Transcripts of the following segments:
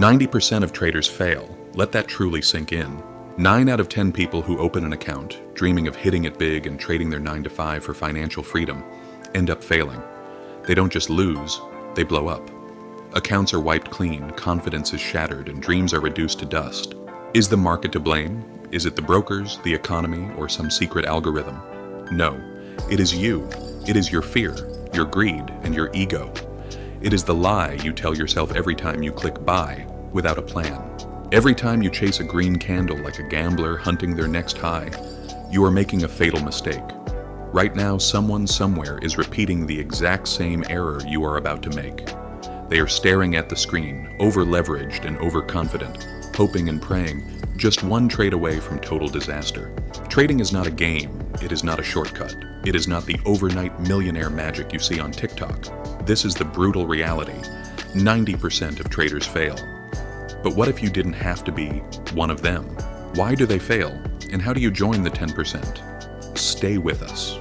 90% of traders fail. Let that truly sink in. 9 out of 10 people who open an account, dreaming of hitting it big and trading their 9 to 5 for financial freedom, end up failing. They don't just lose, they blow up. Accounts are wiped clean, confidence is shattered, and dreams are reduced to dust. Is the market to blame? Is it the brokers, the economy, or some secret algorithm? No, it is you. It is your fear, your greed, and your ego. It is the lie you tell yourself every time you click buy without a plan. Every time you chase a green candle like a gambler hunting their next high, you are making a fatal mistake. Right now, someone somewhere is repeating the exact same error you are about to make. They are staring at the screen, over-leveraged and overconfident, hoping and praying, just one trade away from total disaster. Trading is not a game. It is not a shortcut. It is not the overnight millionaire magic you see on TikTok. This is the brutal reality. 90% of traders fail. But what if you didn't have to be one of them? Why do they fail? And how do you join the 10%? Stay with us.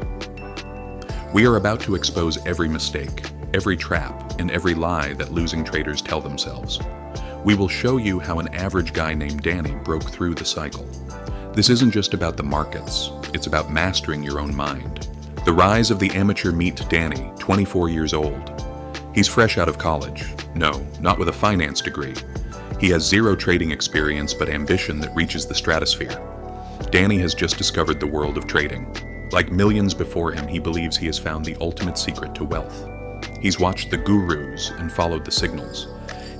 We are about to expose every mistake, every trap, and every lie that losing traders tell themselves. We will show you how an average guy named Danny broke through the cycle. This isn't just about the markets, it's about mastering your own mind. The rise of the amateur meet Danny, 24 years old. He's fresh out of college. No, not with a finance degree. He has zero trading experience but ambition that reaches the stratosphere. Danny has just discovered the world of trading. Like millions before him, he believes he has found the ultimate secret to wealth. He's watched the gurus and followed the signals.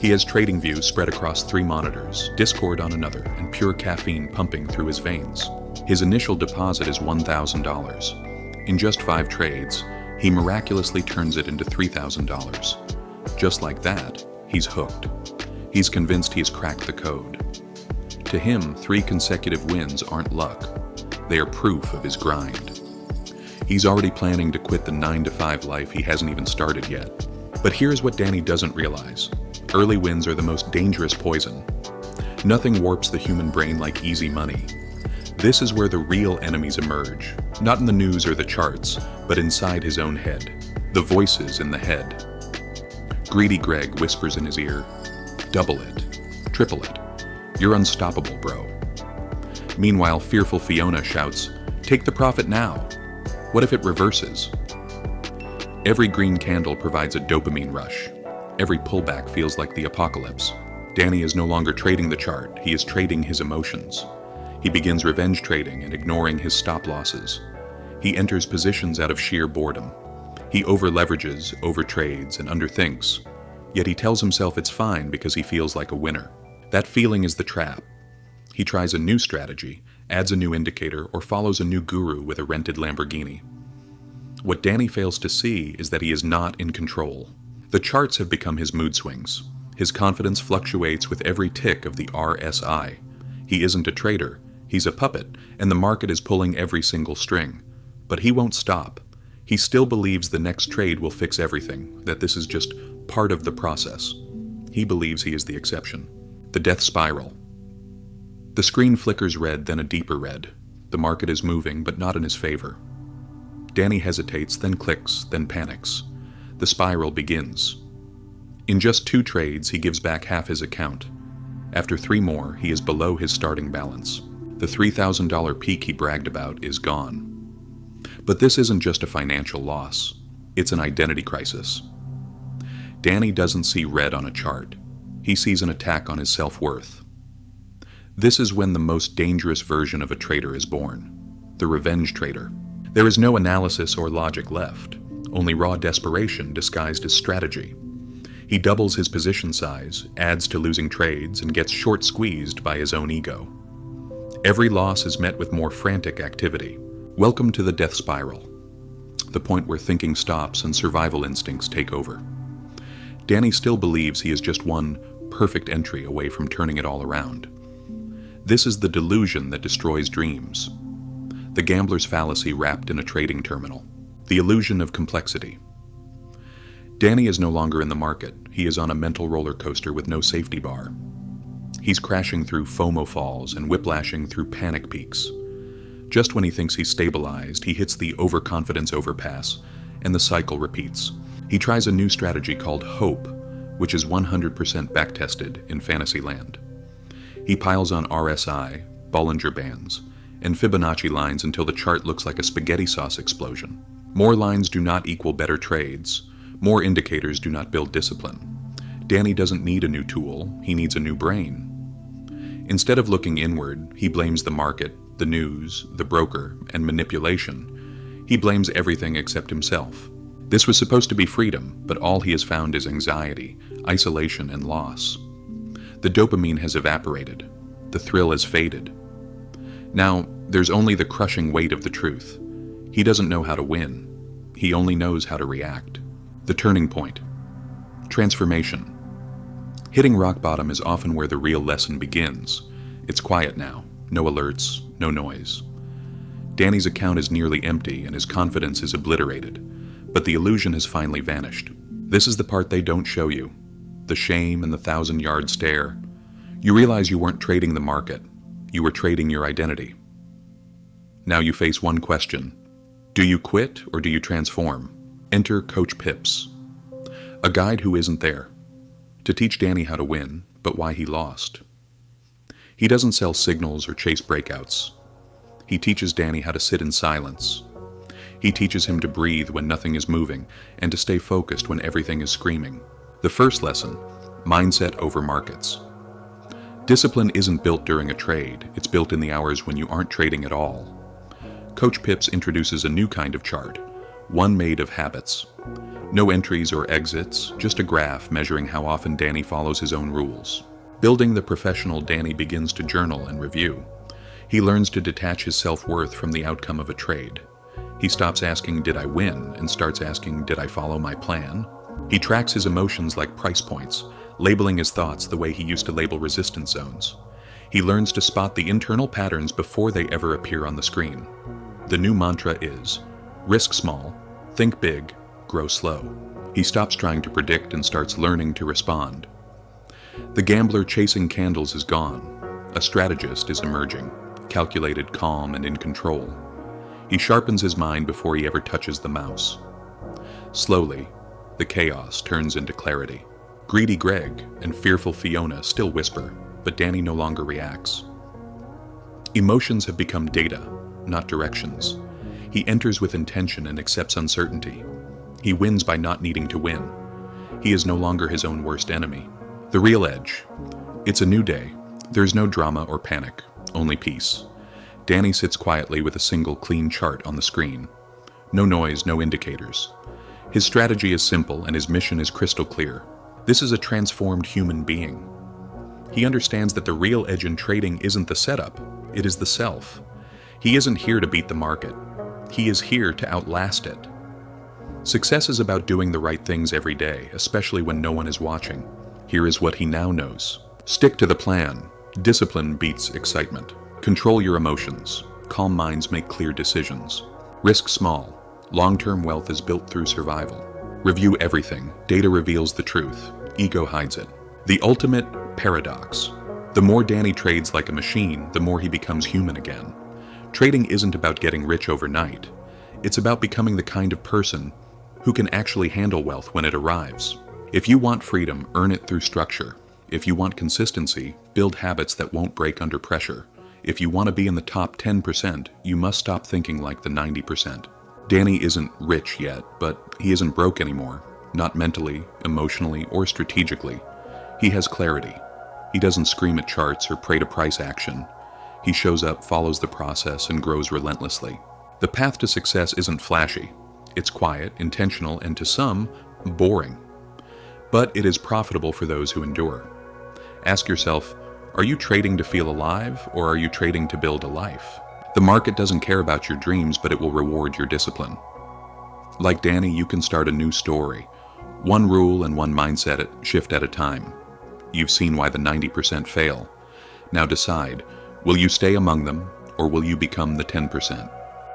He has trading views spread across 3 monitors, Discord on another, and pure caffeine pumping through his veins. His initial deposit is $1,000. In just 5 trades, he miraculously turns it into $3,000. Just like that, he's hooked. He's convinced he's cracked the code. To him, 3 consecutive wins aren't luck. They are proof of his grind. He's already planning to quit the 9 to 5 life he hasn't even started yet. But here's what Danny doesn't realize. Early wins are the most dangerous poison. Nothing warps the human brain like easy money. This is where the real enemies emerge, not in the news or the charts, but inside his own head. The voices in the head. Greedy Greg whispers in his ear, "Double it, triple it. You're unstoppable, bro." Meanwhile, fearful Fiona shouts, "Take the profit now. What if it reverses?" Every green candle provides a dopamine rush. Every pullback feels like the apocalypse. Danny is no longer trading the chart, he is trading his emotions. He begins revenge trading and ignoring his stop losses. He enters positions out of sheer boredom. He over-leverages, overtrades, and underthinks. Yet he tells himself it's fine because he feels like a winner. That feeling is the trap. He tries a new strategy, adds a new indicator, or follows a new guru with a rented Lamborghini. What Danny fails to see is that he is not in control. The charts have become his mood swings. His confidence fluctuates with every tick of the RSI. He isn't a trader, he's a puppet, and the market is pulling every single string. But he won't stop. He still believes the next trade will fix everything, that this is just part of the process. He believes he is the exception. The death spiral. The screen flickers red, then a deeper red. The market is moving, but not in his favor. Danny hesitates, then clicks, then panics. The spiral begins. In just 2 trades, he gives back half his account. After 3 more, he is below his starting balance. The $3,000 peak he bragged about is gone. But this isn't just a financial loss. It's an identity crisis. Danny doesn't see red on a chart. He sees an attack on his self-worth. This is when the most dangerous version of a trader is born. The revenge trader. There is no analysis or logic left. Only raw desperation disguised as strategy. He doubles his position size, adds to losing trades, and gets short-squeezed by his own ego. Every loss is met with more frantic activity. Welcome to the death spiral, the point where thinking stops and survival instincts take over. Danny still believes he is just one perfect entry away from turning it all around. This is the delusion that destroys dreams. The gambler's fallacy wrapped in a trading terminal. The illusion of complexity. Danny is no longer in the market. He is on a mental roller coaster with no safety bar. He's crashing through FOMO falls and whiplashing through panic peaks. Just when he thinks he's stabilized, he hits the overconfidence overpass, and the cycle repeats. He tries a new strategy called hope, which is 100% backtested in Fantasyland. He piles on RSI, Bollinger Bands, and Fibonacci lines until the chart looks like a spaghetti sauce explosion. More lines do not equal better trades. More indicators do not build discipline. Danny doesn't need a new tool, he needs a new brain. Instead of looking inward, he blames the market, the news, the broker, and manipulation. He blames everything except himself. This was supposed to be freedom, but all he has found is anxiety, isolation, and loss. The dopamine has evaporated. The thrill has faded. Now, there's only the crushing weight of the truth. He doesn't know how to win. He only knows how to react. The turning point. Transformation. Hitting rock bottom is often where the real lesson begins. It's quiet now. No alerts, no noise. Danny's account is nearly empty and his confidence is obliterated, but the illusion has finally vanished. This is the part they don't show you. The shame and the 1,000-yard stare. You realize you weren't trading the market. You were trading your identity. Now you face one question. Do you quit or do you transform? Enter Coach Pips, a guide who isn't there, to teach Danny how to win, but why he lost. He doesn't sell signals or chase breakouts. He teaches Danny how to sit in silence. He teaches him to breathe when nothing is moving and to stay focused when everything is screaming. The first lesson, mindset over markets. Discipline isn't built during a trade, it's built in the hours when you aren't trading at all. Coach Pips introduces a new kind of chart, one made of habits. No entries or exits, just a graph measuring how often Danny follows his own rules. Building the professional, Danny begins to journal and review. He learns to detach his self-worth from the outcome of a trade. He stops asking, did I win, and starts asking, did I follow my plan? He tracks his emotions like price points, labeling his thoughts the way he used to label resistance zones. He learns to spot the internal patterns before they ever appear on the screen. The new mantra is, risk small, think big, grow slow. He stops trying to predict and starts learning to respond. The gambler chasing candles is gone. A strategist is emerging, calculated, calm, and in control. He sharpens his mind before he ever touches the mouse. Slowly, the chaos turns into clarity. Greedy Greg and fearful Fiona still whisper, but Danny no longer reacts. Emotions have become data, not directions. He enters with intention and accepts uncertainty. He wins by not needing to win. He is no longer his own worst enemy. The real edge. It's a new day. There's no drama or panic, only peace. Danny sits quietly with a single clean chart on the screen. No noise, no indicators. His strategy is simple and his mission is crystal clear. This is a transformed human being. He understands that the real edge in trading isn't the setup, it is the self. He isn't here to beat the market. He is here to outlast it. Success is about doing the right things every day, especially when no one is watching. Here is what he now knows. Stick to the plan. Discipline beats excitement. Control your emotions. Calm minds make clear decisions. Risk small. Long-term wealth is built through survival. Review everything. Data reveals the truth. Ego hides it. The ultimate paradox. The more Danny trades like a machine, the more he becomes human again. Trading isn't about getting rich overnight. It's about becoming the kind of person who can actually handle wealth when it arrives. If you want freedom, earn it through structure. If you want consistency, build habits that won't break under pressure. If you want to be in the top 10%, you must stop thinking like the 90%. Danny isn't rich yet, but he isn't broke anymore. Not mentally, emotionally, or strategically. He has clarity. He doesn't scream at charts or pray to price action. He shows up, follows the process, and grows relentlessly. The path to success isn't flashy. It's quiet, intentional, and to some, boring. But it is profitable for those who endure. Ask yourself, are you trading to feel alive, or are you trading to build a life? The market doesn't care about your dreams, but it will reward your discipline. Like Danny, you can start a new story. One rule and one mindset shift at a time. You've seen why the 90% fail. Now decide, will you stay among them, or will you become the 10%?